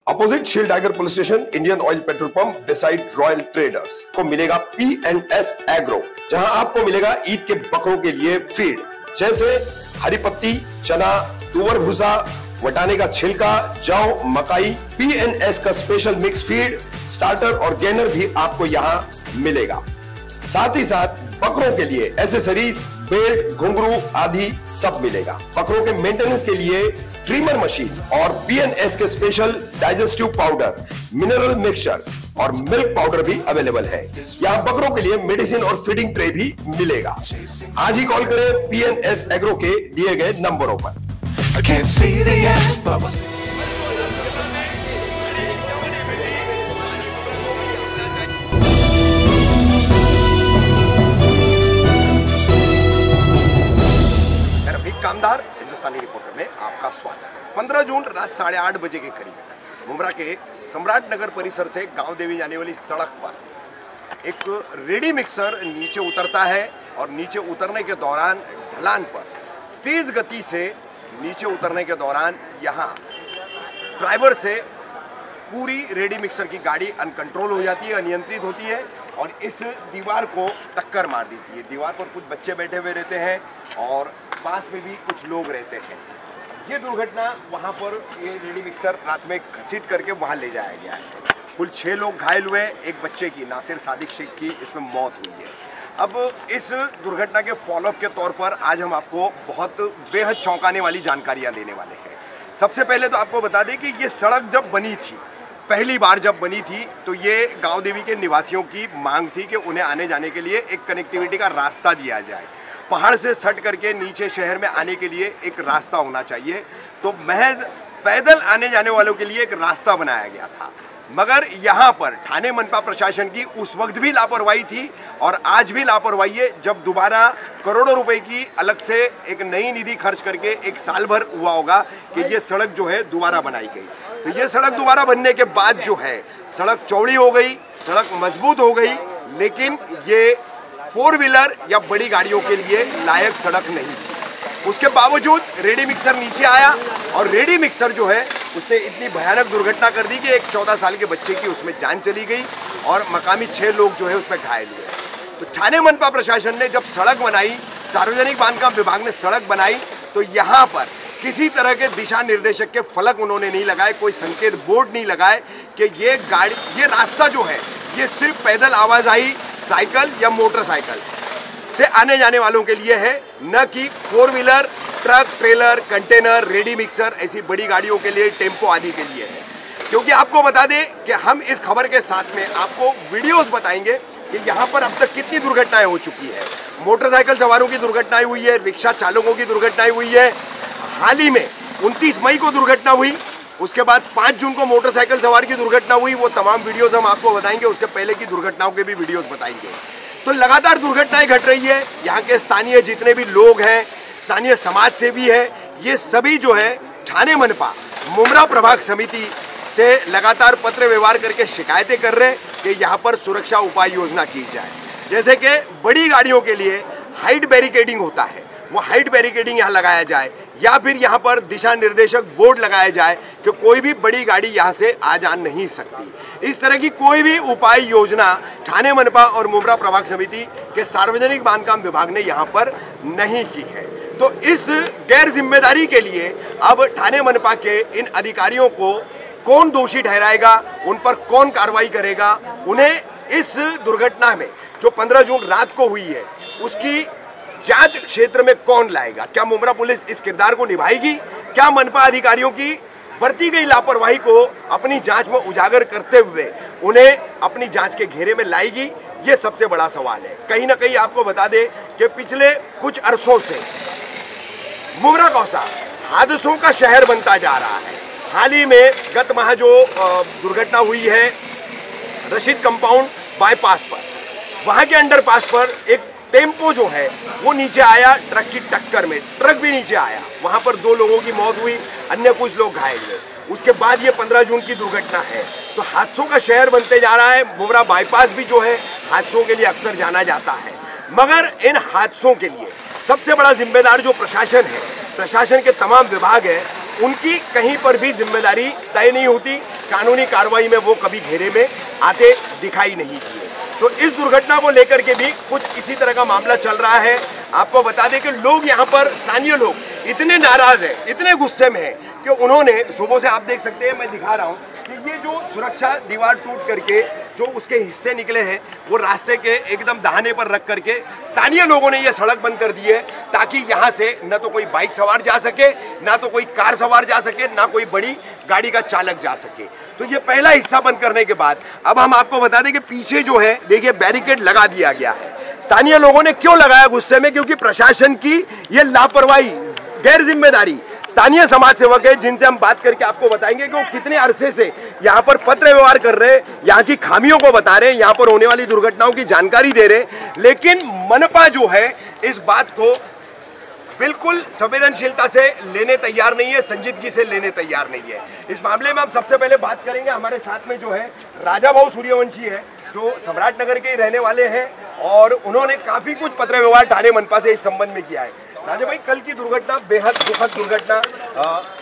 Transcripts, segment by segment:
Opposite शील tiger police station, Indian oil petrol pump beside royal traders को मिलेगा P&S agro, जहां आपको मिलेगा ईद के बकरों के लिए फीड जैसे हरी पत्ती, चना, तुअर भूसा, वटाने का छिलका, जौ, मकाई। P&S का स्पेशल मिक्स फीड, स्टार्टर और गेनर भी आपको यहां मिलेगा। साथ ही साथ बकरों के लिए एसेसरीज, बेल्ट, घुंघरू आदि सब मिलेगा। बकरों के मेंटेनेंस के लिए ट्रिमर मशीन और P&S के special digestive powder, mineral mixtures और मिल्क पाउडर भी अवेलेबल है। यहाँ बकरों के लिए मेडिसिन और फीडिंग ट्रे भी मिलेगा। आज ही कॉल करें P&S एग्रो के दिए गए नंबरों पर। कामदार हिंदुस्तानी रिपोर्टर में आपका स्वागत है। 15 जून रात 8:30 बजे के करीब मुमरा के सम्राट नगर परिसर से गांव देवी जाने वाली सड़क पर एक रेडी मिक्सर नीचे उतरता है और नीचे उतरने के दौरान ढलान पर तेज गति से नीचे उतरने के दौरान यहाँ ड्राइवर से पूरी रेडी मिक्सर की गाड़ी अनकंट्रोल हो जाती है, अनियंत्रित होती है और इस दीवार को टक्कर मार देती है। दीवार पर कुछ बच्चे बैठे हुए रहते हैं और पास में भी कुछ लोग रहते हैं। ये दुर्घटना वहाँ पर ये रेडी मिक्सर रात में घसीट करके वहाँ ले जाया गया है। कुल 6 लोग घायल हुए, एक बच्चे की, नासिर सादिक शेख की इसमें मौत हुई है। अब इस दुर्घटना के फॉलोअप के तौर पर आज हम आपको बहुत बेहद चौंकाने वाली जानकारियाँ देने वाले हैं। सबसे पहले तो आपको बता दें कि ये सड़क जब बनी थी, पहली बार जब बनी थी, तो ये गांव देवी के निवासियों की मांग थी कि उन्हें आने जाने के लिए एक कनेक्टिविटी का रास्ता दिया जाए। पहाड़ से सट करके नीचे शहर में आने के लिए एक रास्ता होना चाहिए, तो महज पैदल आने जाने वालों के लिए एक रास्ता बनाया गया था। मगर यहाँ पर थाने मनपा प्रशासन की उस वक्त भी लापरवाही थी और आज भी लापरवाही है, जब दोबारा करोड़ों रुपए की अलग से एक नई निधि खर्च करके 1 साल भर हुआ होगा कि ये सड़क जो है दोबारा बनाई गई। तो ये सड़क दोबारा बनने के बाद जो है सड़क चौड़ी हो गई, सड़क मजबूत हो गई, लेकिन ये 4 व्हीलर या बड़ी गाड़ियों के लिए लायक सड़क नहीं थी। उसके बावजूद रेडी मिक्सर नीचे आया और रेडी मिक्सर जो है उसने इतनी भयानक दुर्घटना कर दी कि एक 14 साल के बच्चे की उसमें जान चली गई और मकामी 6 लोग जो है उसमें घायल हुए। तो थाने मनपा प्रशासन ने जब सड़क बनाई, सार्वजनिक बांधकाम विभाग ने सड़क बनाई, तो यहाँ पर किसी तरह के दिशा निर्देशक के फलक उन्होंने नहीं लगाए, कोई संकेत बोर्ड नहीं लगाए कि ये रास्ता जो है ये सिर्फ पैदल आवाजाही, साइकिल या मोटरसाइकिल से आने जाने वालों के लिए है, न कि 4 wheeler, truck, trailer, container, ready mixer ऐसी बड़ी गाड़ियों के लिए, टेम्पो आदि के लिए है। क्योंकि आपको बता दें कि हम इस खबर के साथ में आपको वीडियोस बताएंगे कि यहाँ पर अब तक कितनी दुर्घटनाएं हो चुकी है। मोटरसाइकिल सवारों की दुर्घटनाएं हुई है, रिक्शा चालकों की दुर्घटनाएं हुई है। हाल ही में 29 मई को दुर्घटना हुई, उसके बाद 5 जून को मोटरसाइकिल सवार की दुर्घटना हुई। वो तमाम वीडियोस हम आपको बताएंगे, उसके पहले की दुर्घटनाओं के भी वीडियोस बताएंगे। तो लगातार दुर्घटनाएं घट रही है। यहाँ के स्थानीय जितने भी लोग हैं, स्थानीय समाज सेवी है, ये सभी जो है थाने मनपा मुमरा प्रभाग समिति से लगातार पत्र व्यवहार करके शिकायतें कर रहे हैं कि यहाँ पर सुरक्षा उपाय योजना की जाए। जैसे कि बड़ी गाड़ियों के लिए हाइट बैरिकेडिंग होता है, वो हाइट बैरिकेडिंग यहाँ लगाया जाए, या फिर यहाँ पर दिशा निर्देशक बोर्ड लगाया जाए कि कोई भी बड़ी गाड़ी यहाँ से आ जा नहीं सकती। इस तरह की कोई भी उपाय योजना थाने मनपा और मुमरा प्रभाग समिति के सार्वजनिक बांधकाम विभाग ने यहाँ पर नहीं की है। तो इस गैर जिम्मेदारी के लिए अब थाने मनपा के इन अधिकारियों को कौन दोषी ठहराएगा, उन पर कौन कार्रवाई करेगा, उन्हें इस दुर्घटना में जो 15 जून रात को हुई है उसकी जांच क्षेत्र में कौन लाएगा? क्या मुमरा पुलिस इस किरदार को निभाएगी? क्या मनपा अधिकारियों की बरती गई लापरवाही को अपनी जांच में उजागर करते हुए उन्हें अपनी जांच के घेरे में लाएगी? ये सबसे बड़ा सवाल है। कहीं ना कहीं आपको बता दें कि पिछले कुछ अरसों से मुमरा कौसा हादसों का शहर बनता जा रहा है। हाल ही में गत माह जो दुर्घटना हुई है रशीद कंपाउंड बाईपास पर, वहाँ के अंडरपास पर एक टेम्पो जो है वो नीचे आया ट्रक की टक्कर में, ट्रक भी नीचे आया, वहाँ पर 2 लोगों की मौत हुई, अन्य कुछ लोग घायल हुए। उसके बाद ये 15 जून की दुर्घटना है। तो हादसों का शहर बनते जा रहा है। मुमरा बाईपास भी जो है हादसों के लिए अक्सर जाना जाता है, मगर इन हादसों के लिए सबसे बड़ा जिम्मेदार जो प्रशासन है, प्रशासन के तमाम विभाग है, उनकी कहीं पर भी जिम्मेदारी तय नहीं होती, कानूनी कार्रवाई में वो कभी घेरे में आते दिखाई नहीं दिए। तो इस दुर्घटना को लेकर के भी कुछ इसी तरह का मामला चल रहा है। आपको बता दें कि लोग यहाँ पर, स्थानीय लोग इतने नाराज हैं, इतने गुस्से में हैं कि उन्होंने सुबह से, आप देख सकते हैं, मैं दिखा रहा हूँ कि ये जो सुरक्षा दीवार टूट करके जो उसके हिस्से निकले हैं वो रास्ते के एकदम दहाने पर रख करके स्थानीय लोगों ने ये सड़क बंद कर दी है, ताकि यहाँ से न तो कोई बाइक सवार जा सके, ना तो कोई कार सवार जा सके, ना कोई बड़ी गाड़ी का चालक जा सके। तो ये पहला हिस्सा बंद करने के बाद अब हम आपको बता दें कि पीछे जो है देखिए बैरिकेड लगा दिया गया है। स्थानीय लोगों ने क्यों लगाया गुस्से में? क्योंकि प्रशासन की ये लापरवाही, गैर जिम्मेदारी। स्थानीय समाज सेवक है जिनसे हम बात करके आपको बताएंगे कि वो कितने अरसे से यहाँ पर पत्र व्यवहार कर रहे हैं, यहाँ की खामियों को बता रहे हैं, यहाँ पर होने वाली दुर्घटनाओं की जानकारी दे रहे हैं, लेकिन मनपा जो है इस बात को बिल्कुल संवेदनशीलता से लेने तैयार नहीं है, संजीदगी से लेने तैयार नहीं है। इस मामले में हम सबसे पहले बात करेंगे, हमारे साथ में जो है राजा भाऊ सूर्यवंशी है, जो सम्राट नगर के रहने वाले हैं और उन्होंने काफी कुछ पत्र व्यवहार थाने मनपा से इस संबंध में किया है। राजा भाई, कल की दुर्घटना बेहद दुखद दुर्घटना,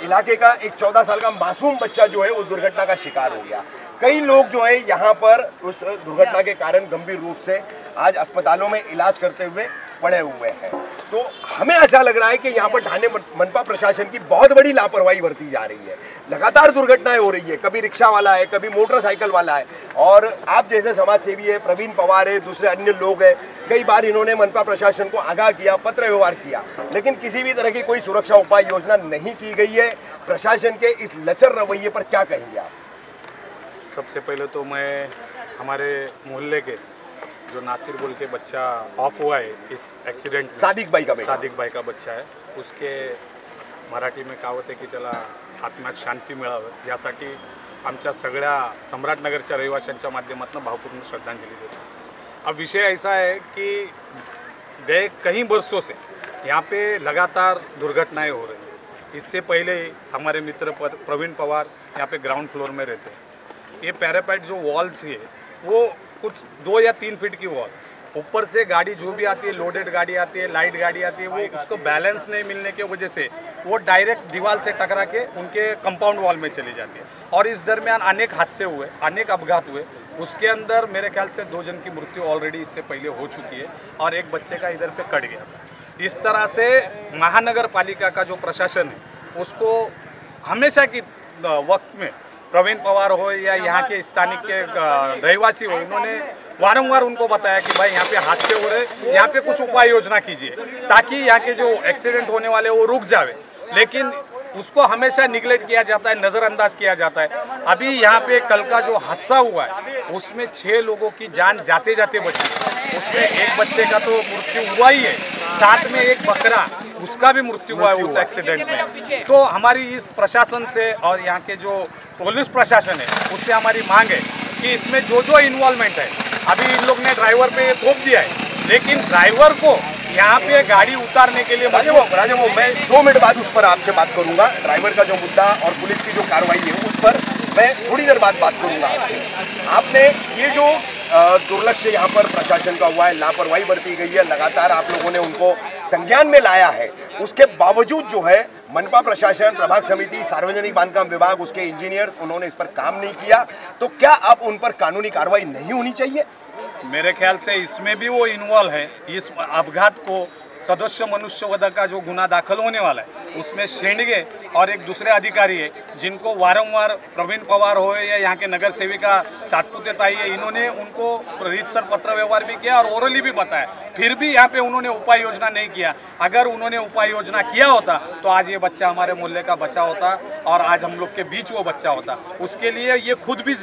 इलाके का एक 14 साल का मासूम बच्चा जो है उस दुर्घटना का शिकार हो गया। कई लोग जो है यहाँ पर उस दुर्घटना के कारण गंभीर रूप से आज अस्पतालों में इलाज करते हुए पड़े हुए हैं। तो हमें ऐसा लग रहा है कि यहाँ पर थाने मनपा प्रशासन की बहुत बड़ी लापरवाही बरती जा रही है। लगातार दुर्घटनाएं हो रही है, कभी रिक्शा वाला है, कभी मोटरसाइकिल वाला है, और आप जैसे समाज सेवी है, प्रवीण पवार है, दूसरे अन्य लोग हैं, कई बार इन्होंने मनपा प्रशासन को आगाह किया, पत्र व्यवहार किया, लेकिन किसी भी तरह की कोई सुरक्षा उपाय योजना नहीं की गई है। प्रशासन के इस लचर रवैये पर क्या कहेंगे आप? सबसे पहले तो मैं हमारे मोहल्ले के जो नासिर बोल के बच्चा ऑफ हुआ है इस एक्सीडेंट में, सादिक भाई का बच्चा है, उसके मराठी में कहावत आहे की त्याला आत्म्यात शांती मिळावं यासाठी आमच्या सगळ्या सम्राटनगरच्या रहिवाशांच्या माध्यमातून भावपूर्ण श्रद्धांजलि देतो। अब विषय ऐसा है कि गए कई वर्षों से यहाँ पे लगातार दुर्घटनाएं हो रही हैं। इससे पहले हमारे मित्र प्रवीण पवार यहाँ पे ग्राउंड फ्लोर में रहते हैं। ये पैरापेट जो वॉल थी वो कुछ 2 या 3 फीट की वॉल, ऊपर से गाड़ी जो भी आती है, लोडेड गाड़ी आती है, लाइट गाड़ी आती है, वो उसको बैलेंस नहीं मिलने की वजह से वो डायरेक्ट दीवार से टकरा के उनके कंपाउंड वॉल में चली जाती है। और इस दरमियान अनेक हादसे हुए, अनेक अपघात हुए। उसके अंदर मेरे ख्याल से 2 जन की मृत्यु ऑलरेडी इससे पहले हो चुकी है और एक बच्चे का इधर पे कट गया था। इस तरह से महानगर पालिका का जो प्रशासन है उसको हमेशा की वक्त में प्रवीण पवार हो या यहाँ के स्थानिक के रहवासी हो, उन्होंने वारंवार उनको बताया कि भाई यहाँ पे हादसे हो रहे, यहाँ पे कुछ उपाय योजना कीजिए ताकि यहाँ के जो एक्सीडेंट होने वाले वो रुक जावे, लेकिन उसको हमेशा निगलेक्ट किया जाता है, नज़रअंदाज किया जाता है। अभी यहाँ पे कल का जो हादसा हुआ है उसमें 6 लोगों की जान जाते जाते बची, उसमें एक बच्चे का तो मृत्यु हुआ ही है, साथ में एक बकरा उसका भी मृत्यु हुआ है उस एक्सीडेंट में। तो हमारी इस प्रशासन से और यहाँ के जो पुलिस प्रशासन है उससे हमारी मांग है कि इसमें जो जो इन्वॉल्वमेंट है, अभी इन लोग ने ड्राइवर पे थोप दिया है, लेकिन ड्राइवर को यहाँ पे गाड़ी उतारने के लिए राजा वो मैं 2 मिनट बाद उस पर आपसे बात करूंगा। ड्राइवर का जो मुद्दा और पुलिस की जो कार्रवाई है उस पर मैं थोड़ी देर बाद बात करूंगा आपसे। आपने ये जो दुर्लक्ष्य यहाँ पर प्रशासन का हुआ है, लापरवाही बरती गई है, लगातार आप लोगों ने उनको संज्ञान में लाया है, उसके बावजूद जो है मनपा प्रशासन, प्रभाग समिति, सार्वजनिक बांधकाम विभाग, उसके इंजीनियर, उन्होंने इस पर काम नहीं किया, तो क्या अब उन पर कानूनी कार्रवाई नहीं होनी चाहिए? मेरे ख्याल से इसमें भी वो इन्वॉल्व है। इस अपघात को सदस्य मनुष्यवध का जो गुना दाखिल होने वाला है उसमें शेंडगे और एक दूसरे अधिकारी है जिनको वारंवार प्रवीण पवार हो या यहाँ के नगर सेविका सातपुते ताई है, इन्होंने उनको रीतसर पत्र व्यवहार भी किया और ओरली भी बताया, फिर भी यहाँ पे उन्होंने उपाय योजना नहीं किया। अगर उन्होंने उपाय योजना किया होता तो आज ये बच्चा हमारे मोहल्ले का बच्चा होता और आज हम लोग के बीच वो बच्चा होता। उसके लिए ये खुद भी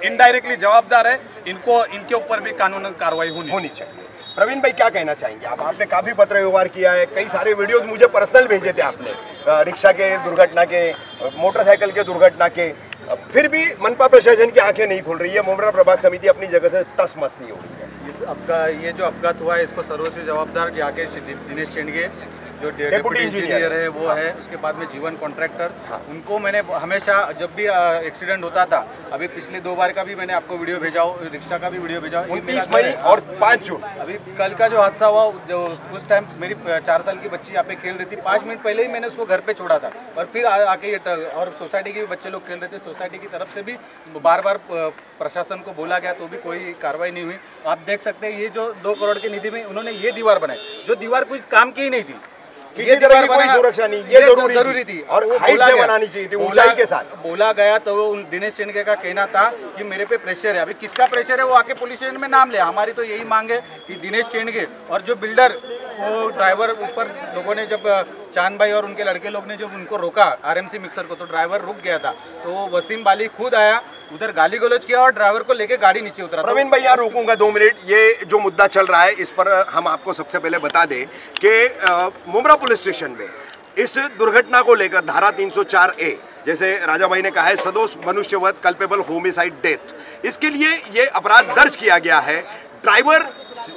इनडायरेक्टली जवाबदार है, इनको इनके ऊपर भी कानूनी कार्रवाई होनी चाहिए। प्रवीण भाई, क्या कहना चाहेंगे आप? आपने काफी पत्र व्यवहार किया है, कई सारे वीडियोस मुझे पर्सनल भेजे थे आपने, रिक्शा के दुर्घटना के, मोटरसाइकिल के दुर्घटना के, फिर भी मनपा प्रशासन की आंखें नहीं खुल रही है, मुमरा प्रभाग समिति अपनी जगह से तस मस नहीं हो रही है। ये जो अपघात हुआ है इसको सर्वस्वी जवाबदार यहाँ के दिनेश शेंडगे जो डेप्यूटी डेप्यूटी इंजीनियर इंजीनियर है वो है, उसके बाद में जीवन कॉन्ट्रैक्टर, उनको मैंने हमेशा जब भी एक्सीडेंट होता था, अभी पिछले 2 बार का भी मैंने आपको वीडियो भेजा हो, रिक्शा का भी वीडियो भेजा हो, 29 मई और 5 जून। अभी कल का जो हादसा हुआ, जो उस टाइम मेरी 4 साल की बच्ची यहाँ पे खेल रही थी, 5 मिनट पहले ही मैंने उसको घर पे छोड़ा था और फिर आके और सोसाइटी के भी बच्चे लोग खेल रहे थे, सोसाइटी की तरफ से भी बार बार प्रशासन को बोला गया तो भी कोई कार्रवाई नहीं हुई। आप देख सकते हैं ये जो 2 करोड़ की निधि में उन्होंने ये दीवार बनाई, जो दीवार कुछ काम की ही नहीं थी, किसी तरह की कोई सुरक्षा नहीं, ये जरूरी थी और वो हाइट से बनानी चाहिए थी, ऊंचाई के साथ। बोला गया तो वो दिनेश चेंडके का कहना था कि मेरे पे प्रेशर है। अभी किसका प्रेशर है वो आके पुलिस स्टेशन में नाम ले। हमारी तो यही मांग है कि दिनेश चेंडके और जो बिल्डर, वो ड्राइवर ऊपर लोगों ने जब चांद भाई और उनके लड़के लोग ने जब उनको रोका आरएमसी मिक्सर को, तो ड्राइवर रुक गया था, तो वसीम बाली खुद आया, उधर गाली गलौज किया और ड्राइवर को लेके गाड़ी नीचे उतरा। प्रवीण भाई यहाँ रोकूंगा 2 मिनट। ये जो मुद्दा चल रहा है इस पर हम आपको सबसे पहले बता दें कि मुमरा पुलिस स्टेशन में इस दुर्घटना को लेकर धारा 304A, जैसे राजा भाई ने कहा है, सदोष मनुष्यवध कल्पेबल होमिसाइड डेथ, इसके लिए ये अपराध दर्ज किया गया है। ड्राइवर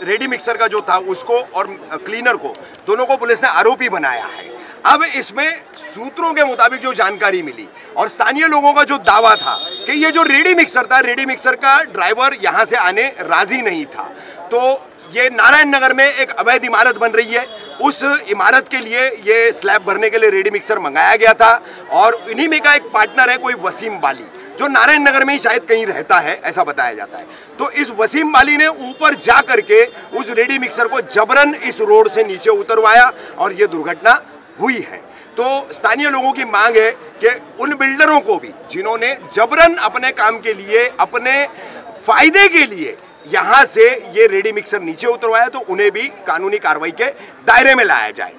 रेडी मिक्सर का जो था उसको और क्लीनर को, दोनों को पुलिस ने आरोपी बनाया है। अब इसमें सूत्रों के मुताबिक जो जानकारी मिली और स्थानीय लोगों का जो दावा था कि ये जो रेडी मिक्सर था, रेडी मिक्सर का ड्राइवर यहाँ से आने राजी नहीं था, तो ये नारायण नगर में एक अवैध इमारत बन रही है, उस इमारत के लिए ये स्लैब भरने के लिए रेडी मिक्सर मंगाया गया था और इन्हीं में का एक पार्टनर है कोई वसीम बाली, जो नारायण नगर में ही शायद कहीं रहता है, ऐसा बताया जाता है। तो इस वसीम बाली ने ऊपर जा करके उस रेडी मिक्सर को जबरन इस रोड से नीचे उतरवाया और ये दुर्घटना हुई है। तो स्थानीय लोगों की मांग है कि उन बिल्डरों को भी जिन्होंने जबरन अपने काम के लिए, अपने फायदे के लिए यहाँ से ये रेडी मिक्सर नीचे उतरवाया, तो उन्हें भी कानूनी कार्रवाई के दायरे में लाया जाए।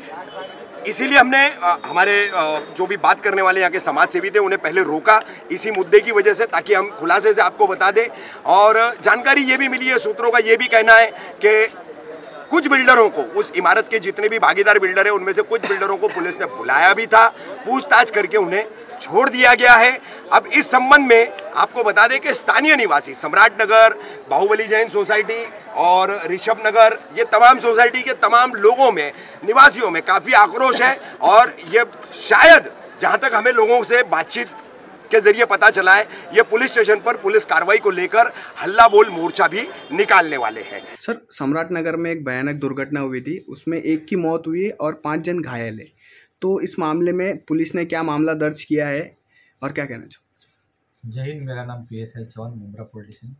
इसीलिए हमने हमारे जो भी बात करने वाले यहाँ के समाज सेवी थे उन्हें पहले रोका इसी मुद्दे की वजह से, ताकि हम खुलासे से आपको बता दें। और जानकारी ये भी मिली है, सूत्रों का ये भी कहना है कि कुछ बिल्डरों को, उस इमारत के जितने भी भागीदार बिल्डर हैं उनमें से कुछ बिल्डरों को पुलिस ने बुलाया भी था, पूछताछ करके उन्हें छोड़ दिया गया है। अब इस संबंध में आपको बता दें कि स्थानीय निवासी सम्राट नगर, बाहुबली जैन सोसाइटी और ऋषभ नगर, ये तमाम सोसाइटी के तमाम लोगों में, निवासियों में काफ़ी आक्रोश है और ये शायद जहाँ तक हमें लोगों से बातचीत के जरिए पता चला है, ये पुलिस स्टेशन पर पुलिस कार्रवाई को लेकर हल्ला बोल मोर्चा भी निकालने वाले हैं। सर, सम्राट नगर में एक भयानक दुर्घटना हुई थी, उसमें 1 की मौत हुई और 5 जन घायल है, तो इस मामले में पुलिस ने क्या मामला दर्ज किया है और क्या कहना चाहूँ? जय हिंद, मेरा नाम PSI Chauhan, Mumbra police station.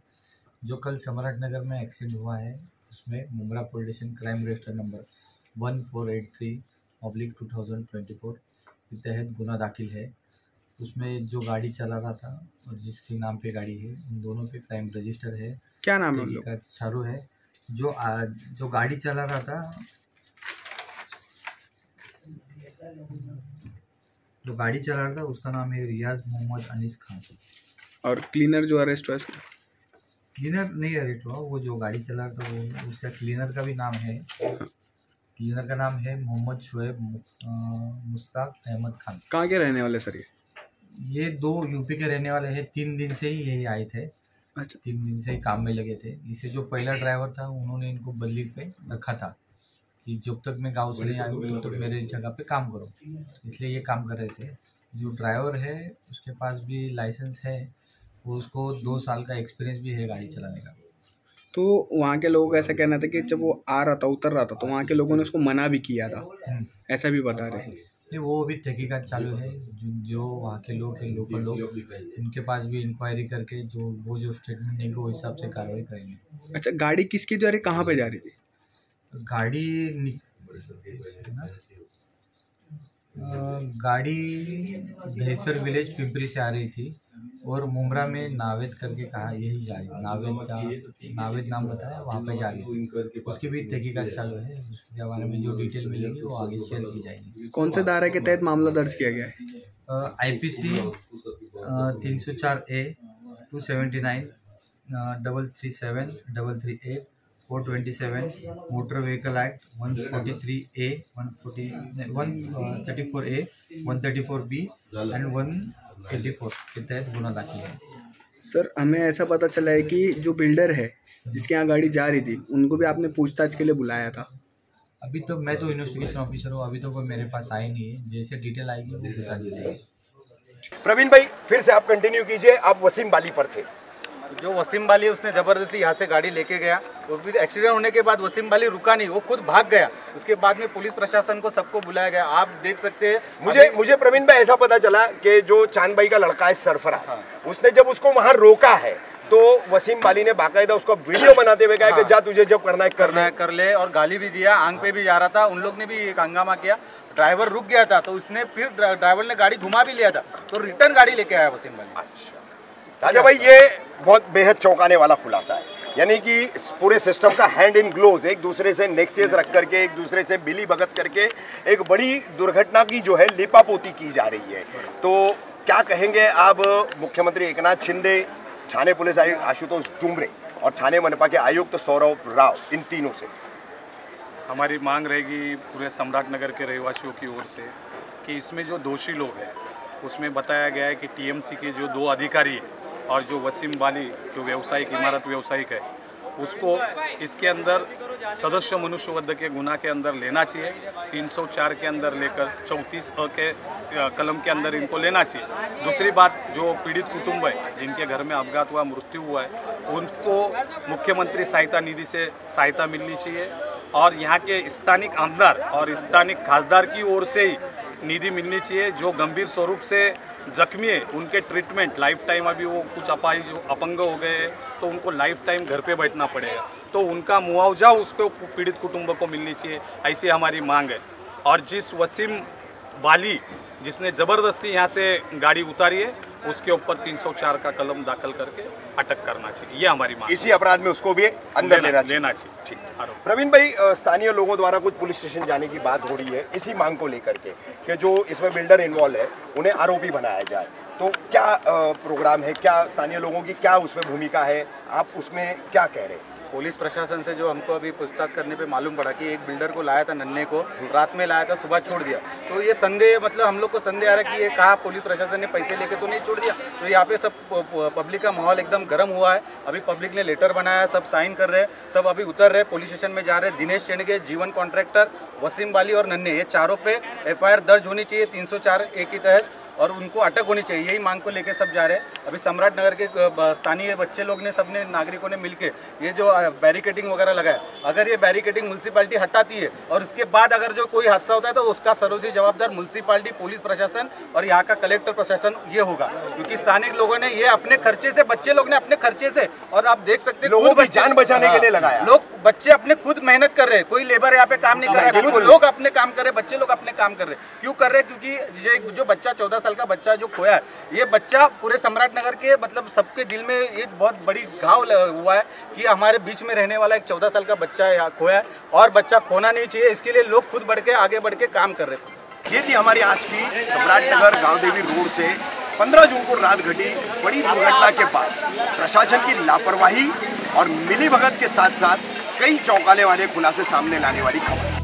जो कल सम्राट नगर में एक्सीडेंट हुआ है उसमें Mumbra police station crime register number 1483/2024 के तहत गुना दाखिल है। उसमें जो गाड़ी चला रहा था और जिसके नाम पे गाड़ी है, उन दोनों पे क्राइम रजिस्टर है। क्या नाम है? का चालू है। जो गाड़ी चला रहा था, उसका नाम है रियाज मोहम्मद अनीस खान। और क्लीनर जो अरेस्ट हुआ, क्लीनर नहीं अरेस्ट हुआ, वो जो गाड़ी चला रहा था वो, उसका क्लीनर का भी नाम है, क्लीनर का नाम है मोहम्मद शुएब मुश्ताक अहमद खान। कहाँ के रहने वाले सर? ये 2 यूपी के रहने वाले हैं, 3 दिन से ही यही आए थे। अच्छा। 3 दिन से ही काम में लगे थे। इसे जो पहला ड्राइवर था उन्होंने इनको बदली पे रखा था कि जब तक मैं गांव से नहीं आया हूँ तब तक मेरे जगह पे काम करो, इसलिए ये काम कर रहे थे। जो ड्राइवर है उसके पास भी लाइसेंस है, वो उसको 2 साल का एक्सपीरियंस भी है गाड़ी चलाने का। तो वहाँ के लोगों का ऐसा कहना था कि जब वो आ रहा था, उतर रहा था, तो वहाँ के लोगों ने उसको मना भी किया था, ऐसा भी बता रहे हैं। नहीं, वो भी तहकीकात चालू है। जो वहाँ के लोग हैं, लोकल लोग, उनके पास भी इंक्वायरी करके जो स्टेटमेंट देंगे वो हिसाब से कार्रवाई करेंगे। अच्छा, गाड़ी किसकी जा रही, कहाँ पे जा रही थी? गाड़ी दहेसर विलेज पिंपरी से आ रही थी और मुमरा में नावेद करके कहा यही जा रही, नावेद नाम बताया, वहाँ पे जा रही थी। उसकी भी तहकीकात चालू है, उसके बारे में जो डिटेल मिलेगी वो आगे शेयर की जाएगी। कौन से धारा के तहत मामला दर्ज किया गया है? IPC 304A 279 337 427 motor vehicle act 143A 134A 134B and 184 के तहत गुना दाखिल है। सर, हमें ऐसा पता चला है कि जो बिल्डर है जिसके यहाँ गाड़ी जा रही थी, उनको भी आपने पूछताछ के लिए बुलाया था। अभी तो मैं तो इन्वेस्टिगेशन ऑफिसर हूँ, अभी तो कोई मेरे पास आई नहीं है। जैसे डिटेल आएगी वो बता दी जाएगी। प्रवीण भाई फिर से आप कंटिन्यू कीजिए, आप वसीम बाली पर थे। जो वसीम बाली उसने ज़बरदस्ती यहाँ से गाड़ी लेके गया, तो फिर एक्सीडेंट होने के बाद वसीम बाली रुका नहीं, वो खुद भाग गया। उसके बाद में पुलिस प्रशासन को सबको बुलाया गया। आप देख सकते हैं मुझे प्रवीण भाई ऐसा पता चला कि जो चांद भाई का लड़का है सरफराज, उसने जब उसको वहां रोका है तो वसीम बाली ने बाकायदा उसको वीडियो बनाते हुए कहा कि जा तुझे जब करना है कर ले, और गाली भी दिया, आंख पे भी जा रहा था। उन लोग ने भी एक हंगामा किया, ड्राइवर रुक गया था तो उसने फिर ड्राइवर ने गाड़ी घुमा भी लिया था, तो रिटर्न गाड़ी लेके आया वसीम बाली। राजा भाई ये बहुत बेहद चौंकाने वाला खुलासा है, यानी कि इस पूरे सिस्टम का हैंड इन ग्लोव्स, एक दूसरे से नेक्सेस रख करके, एक दूसरे से मिली भगत करके एक बड़ी दुर्घटना की जो है लिपापोती की जा रही है। तो क्या कहेंगे आप मुख्यमंत्री एकनाथ शिंदे, थाने पुलिस आयुक्त आशुतोष डुमरे और थाने मनपा के आयुक्त सौरभ राव, इन तीनों से? हमारी मांग रहेगी पूरे सम्राट नगर के रहवासियों की ओर से कि इसमें जो दोषी लोग हैं उसमें बताया गया है कि टीएमसी के जो 2 अधिकारी हैं और जो वसीम बाली जो व्यवसायिक इमारत व्यवसायिक है उसको इसके अंदर सदस्य मनुष्यवध के गुना के अंदर लेना चाहिए। 304 के अंदर लेकर 34 के कलम के अंदर इनको लेना चाहिए। दूसरी बात, जो पीड़ित कुटुंब है जिनके घर में अपघात हुआ, मृत्यु हुआ है, उनको मुख्यमंत्री सहायता निधि से सहायता मिलनी चाहिए और यहाँ के स्थानिक आमदार और स्थानिक खासदार की ओर से ही निधि मिलनी चाहिए। जो गंभीर स्वरूप से जख्मी है उनके ट्रीटमेंट लाइफ टाइम, अभी वो कुछ अपाहिज अपंग हो गए हैं तो उनको लाइफ टाइम घर पे बैठना पड़ेगा, तो उनका मुआवजा उसको पीड़ित कुटुंब को मिलनी चाहिए, ऐसी हमारी मांग है। और जिस वसीम बाली जिसने ज़बरदस्ती यहाँ से गाड़ी उतारी है उसके ऊपर 304 का कलम दाखिल करके अटक करना चाहिए, ये हमारी मांग। इसी अपराध में उसको भी अंदर लेना चाहिए। ठीक। प्रवीण भाई, स्थानीय लोगों द्वारा कुछ पुलिस स्टेशन जाने की बात हो रही है इसी मांग को लेकर के कि जो इसमें बिल्डर इन्वॉल्व है उन्हें आरोपी बनाया जाए, तो क्या प्रोग्राम है, क्या स्थानीय लोगों की क्या उसमें भूमिका है, आप उसमें क्या कह रहे हैं? पुलिस प्रशासन से जो हमको अभी पूछताछ करने पे मालूम पड़ा कि एक बिल्डर को लाया था, नन्हे को रात में लाया था, सुबह छोड़ दिया। तो ये संदेह, मतलब हम लोग को संदेह आ रहा है कि ये कहा पुलिस प्रशासन ने पैसे लेके तो नहीं छोड़ दिया। तो यहाँ पे सब पब्लिक का माहौल एकदम गर्म हुआ है। अभी पब्लिक ने लेटर बनाया, सब साइन कर रहे हैं, सब अभी उतर रहे, पुलिस स्टेशन में जा रहे हैं। दिनेश चेंडगे, जीवन कॉन्ट्रैक्टर, वसीम बाली और नन्हे, ये चारों पे FIR दर्ज होनी चाहिए 304A के तहत और उनको अटक होनी चाहिए। यही मांग को लेके सब जा रहे हैं। अभी सम्राट नगर के स्थानीय बच्चे लोग ने, सबने नागरिकों ने मिलके ये जो बैरिकेडिंग वगैरह लगाया, अगर ये बैरिकेडिंग म्यूनसिपालिटी हटाती है और उसके बाद अगर जो कोई हादसा होता है तो उसका सर्वस्वी जवाबदार म्यूनसिपालिटी, पुलिस प्रशासन और यहाँ का कलेक्टर प्रशासन ये होगा, क्योंकि स्थानिक लोगों ने ये अपने खर्चे से, बच्चे लोग ने अपने खर्चे से, और आप देख सकते हैं लोगों की जान बचाने के लिए लगाया। लोग, बच्चे अपने खुद मेहनत कर रहे हैं, कोई लेबर यहाँ पे काम नहीं कर रहा है, खुद लोग अपने काम कर रहे हैं, बच्चे लोग अपने काम कर रहे हैं। क्यों कर रहे हैं? क्योंकि ये जो बच्चा 14 साल का बच्चा जो खोया है, ये बच्चा पूरे सम्राट नगर के, मतलब सबके दिल में एक बहुत बड़ी घाव हुआ है कि हमारे बीच में रहने वाला एक 14 साल का बच्चा यहाँ खोया है और बच्चा खोना नहीं चाहिए। इसके लिए लोग खुद बढ़ के, आगे बढ़ के काम कर रहे थे। ये थी हमारी आज की सम्राट नगर गांव देवी रोड से 15 जून को रात घटी बड़ी दुर्घटना के बाद प्रशासन की लापरवाही और मिलीभगत के साथ साथ कई चौंकाने वाले खुलासे सामने लाने वाली खबर।